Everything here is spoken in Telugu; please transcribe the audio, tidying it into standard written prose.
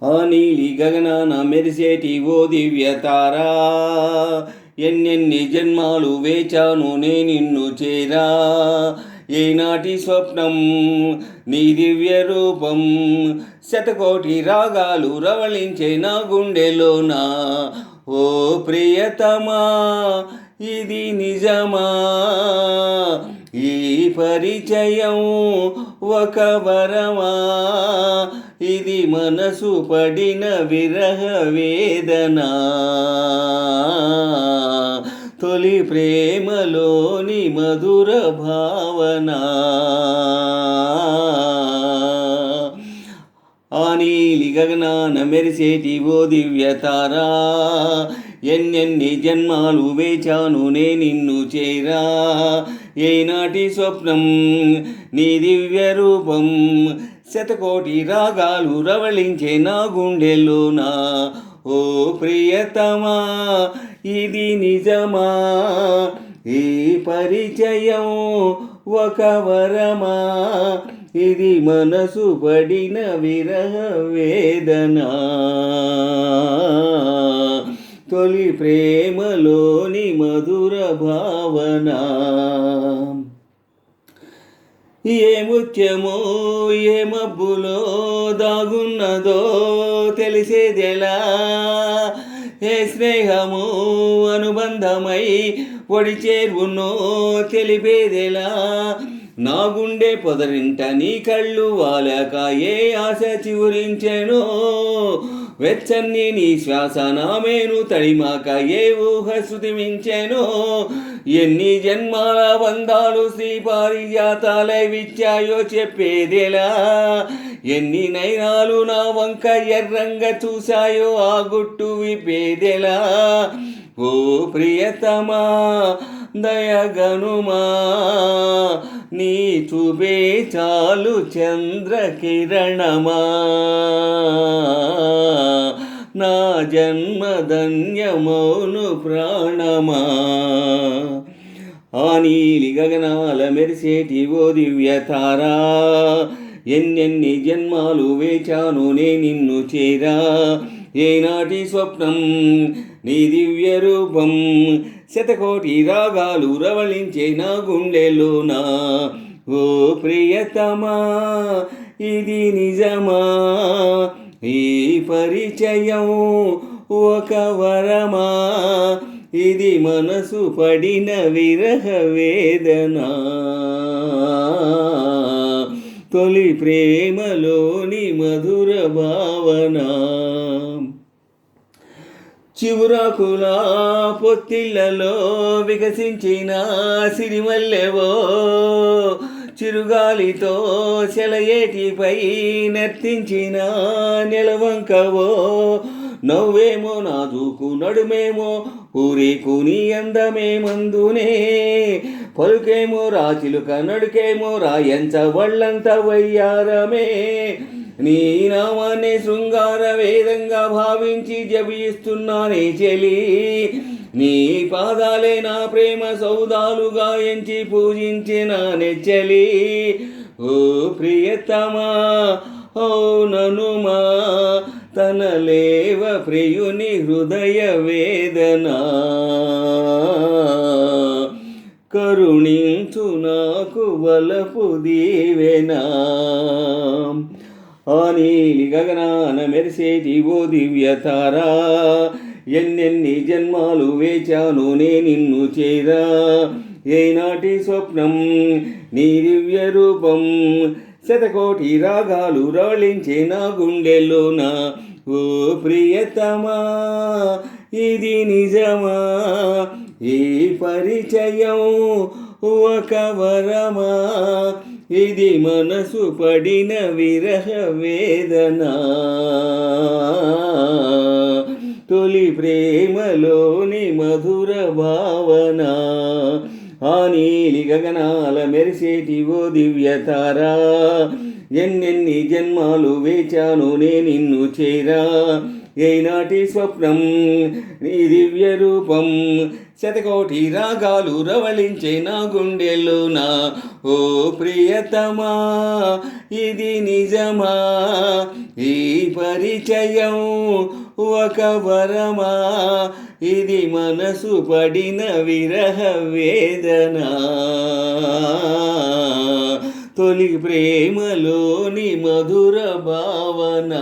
ఆ నీలి గగనాన మెరిసేటి ఓ దివ్యతారా, ఎన్నెన్ని జన్మాలు వేచాను నే నిన్ను చేరా. ఏనాటి స్వప్నం నీ దివ్య రూపం, శతకోటి రాగాలు రవళించే నా గుండెలోనా. ఓ ప్రియతమా, ఇది నిజమా? ఈ పరిచయం ఒక వరమా? ఇది మనసు పడిన విరహ వేదన, తొలి ప్రేమలోని మధుర భావన. ఆ నీలి గగనాన మెరిసేటి ఓ దివ్యతారా, ఎన్నెన్ని జన్మాలు వేచాను నే నిన్ను చేరా. ఏనాటి స్వప్నం నీ దివ్య రూపం, శతకోటి రాగాలు రవళించే నా గుండెలోనా. ఓ ప్రియతమా, ఇది నిజమా? ఈ పరిచయం ఒక వరమా? ఇది మనసు పడిన విరహ వేదన, తొలి ప్రేమలోని మధుర భావన. ఏ ముత్యమో ఏ మబ్బులో దాగున్నదో తెలిసేదెలా? ఏ స్నేహము అనుబంధమై పొడి చేరునో తెలిపేదెలా? నా గుండె పొదరింట నీ కళ్ళు వాలక ఏ ఆశ చివురించెనో, వెచ్చని నీ శ్వాస నా మేను తడిమాక ఏ ఊహ శృతిమించెనో. ఎన్ని జన్మాల బంధాలు శ్రీ పారిజాతాలై విచ్చాయో చెప్పేదెలా? ఎన్ని నైనాలు నా వంక ఎర్రంగా చూశాయో ఆ గుట్టు విప్పేదెలా? ఓ ప్రియతమా, దయగనుమా, నీ చూపే చాలు చంద్రకిరణమా. నా జన్మధన్యమౌను ప్రాణమా. ఆ నీలి గగనాల మెరిసేటి ఓ దివ్యతారా, ఎన్నెన్ని జన్మాలు వేచాను నే నిన్ను చేరా. ఏనాటి స్వప్నం నీ దివ్య రూపం, శతకోటి రాగాలు రవళించే నా గుండెలోనా. ఓ ప్రియతమా, ఇది నిజమా? ఈ పరిచయం ఒక వరమా? ఇది మనసు పడిన విరహ వేదన, తొలి ప్రేమలోని మధుర భావన. చివురాకులా పొత్తిళ్లలో వికసించిన సిరిమల్లెవో, చిరుగాలితో సెలయేటిపై నర్తించిన నెలవంకవో. నవ్వేమో నాజూకు నడుమేమో ఊరేకు నీ అందమే మందునే, పలుకేమో రాచిలుక నడుకేమో రాయంచ వళ్ళంత వయ్యారమే. నీ నామాన్ని శృంగార వేదంగా భావించి జపిస్తున్నానే చెలి, నీ పాదాలే నా ప్రేమ సౌదాలుగా ఎంచి పూజించిన నెచ్చలి. ఓ ప్రియతమా, అవుననుమా, తనలేవ ప్రియుని హృదయ వేదన. కరుణించు నాకు వలపు దీవెనా. ఆ నీలి గగనాన మెరిసేటి ఓ దివ్యతారా, ఎన్నెన్ని జన్మాలు వేచాను నే నిన్ను చేరా. ఏనాటి స్వప్నం నీ దివ్య రూపం, శతకోటి రాగాలు రవళించే నా గుండెలోనా. ఓ ప్రియతమా, ఇది నిజమా? ఈ పరిచయం ఒక వరమా? ఇది మనసు పడిన విరహ వేదన, తొలి ప్రేమలోని మధుర భావన. ఆ నీలి గగనాల మెరిసేటి ఓ దివ్యతారా, ఎన్నెన్ని జన్మాలు వేచాను నే నిన్ను చేరా, ఏనాటి స్వప్నం నీ దివ్య రూపం, శతకోటి రాగాలు రవళించే నా గుండెల్లోన. ఓ ప్రియతమా ఇది నిజమా, ఈ పరిచయం ఒక వరమా, ఇది మనసు పడిన విరహ వేదన, తొలి ప్రేమలోని మధుర భావన.